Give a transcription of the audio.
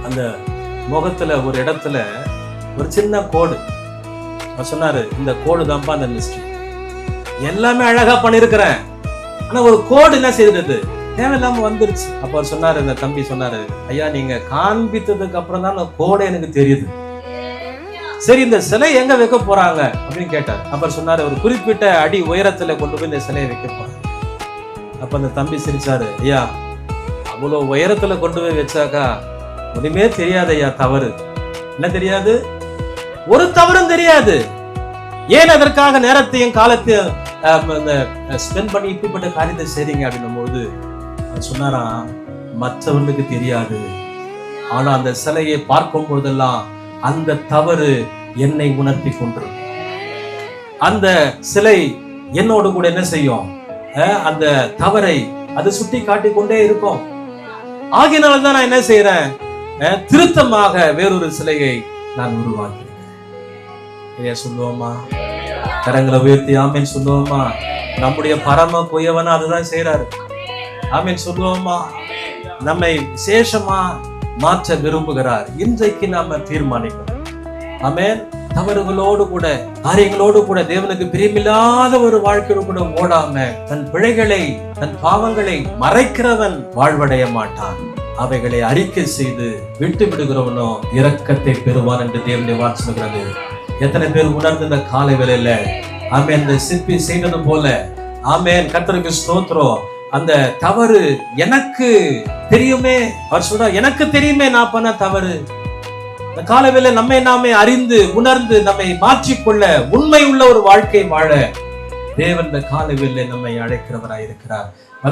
அந்த முகத்துல ஒரு இடத்துல ஒரு சின்ன கோடு. அவர் சொன்னாரு, இந்த கோடு தான்ப்பா அந்த மிஸ்டேக். எல்லாமே அழகா பண்ணிருக்கிறேன், ஆனா ஒரு கோடு என்ன செய்தது, தேவையில்லாம வந்துருச்சு. அப்ப அவர் சொன்னாரு, இந்த தம்பி சொன்னாரு, ஐயா நீங்க காண்பித்ததுக்கு அப்புறம் தான் அந்த கோடு எனக்கு தெரியுது. சரி, இந்த சிலை எங்க வைக்க போறாங்க அப்படின்னு கேட்டார். அப்ப சொன்னாரு, ஒரு குறிப்பிட்ட அடி உயரத்துல கொண்டு போய் இந்த சிலையை வைக்க போறாங்க. அப்ப அந்த தம்பி சிரிச்சாரு, ஐயா அவ்வளவு உயரத்துல கொண்டு போய் வச்சாக்கா ஒண்ணுமே தெரியாது ஐயா. தவறு என்ன தெரியாது, ஒரு தவறும் தெரியாது. ஏன் அதற்காக நேரத்தையும் காலத்தையும் ஸ்பெண்ட் பண்ணி இப்படிப்பட்ட காரியத்தை செய்றீங்க அப்படின்னும் போது சொன்னாராம், மற்றவர்களுக்கு தெரியாது, ஆனா அந்த சிலையை பார்க்கும் பொழுதெல்லாம் அந்த தவறு என்னை உணர்த்தி கொண்டிருக்கும். அந்த சிலை என்னோடு கூட என்ன செய்யும், அந்த தவறை அது சுட்டி காட்டி கொண்டே இருக்கும். ஆகினால்தான் நான் என்ன செய்யறேன், திருத்தமாக வேறொரு சிலையை நான் உருவாக்கிறேன். சொல்லுவோமா? கரங்களை உயர்த்தி ஆமேன் சொல்லுவோமா? நம்முடைய பரம குயவனா அதுதான் செய்யறாரு. ஆமேன் சொல்லுவோமா? நம்மை விசேஷமா மாற்ற விரும்புகிறார். இன்றைக்கு நாம தீர்மானிக்கணும். ஆமேன். தவறுகளோடு கூட காரியங்களோடு கூட தேவனுக்கு பிரியமில்லாத ஒரு வாழ்க்கையோடு கூட ஓடாம தன் பிழைகளை தன் பாவங்களை மறைக்கிறவன் வாழ்வடைய மாட்டான். அவைகளை அறிக்கை செய்து விட்டு விடுகிறவனோ இரக்கத்தை பெறுவான் என்று தேவனுடைய வார்த்தை சொல்கிறது. எத்தனை பேர் உணர்ந்து இந்த காலை வேளையில ஆமேன் இந்த சிற்பி செய்தது போல ஆமேன் கர்த்தருக்கு ஸ்தோத்திரம், அந்த தவறு எனக்கு தெரியுமே, அவர் சொல்ற எனக்கு தெரியுமே நான் பண்ண தவறு. இந்த காலவேளை நம்மை நாமே அறிந்து உணர்ந்து நம்மை மாற்றிக்கொள்ள உண்மை உள்ள ஒரு வாழ்க்கை வாழ தேவன் இந்த காலவேளை நம்மை அழைக்கிறவராய் இருக்கிறார்.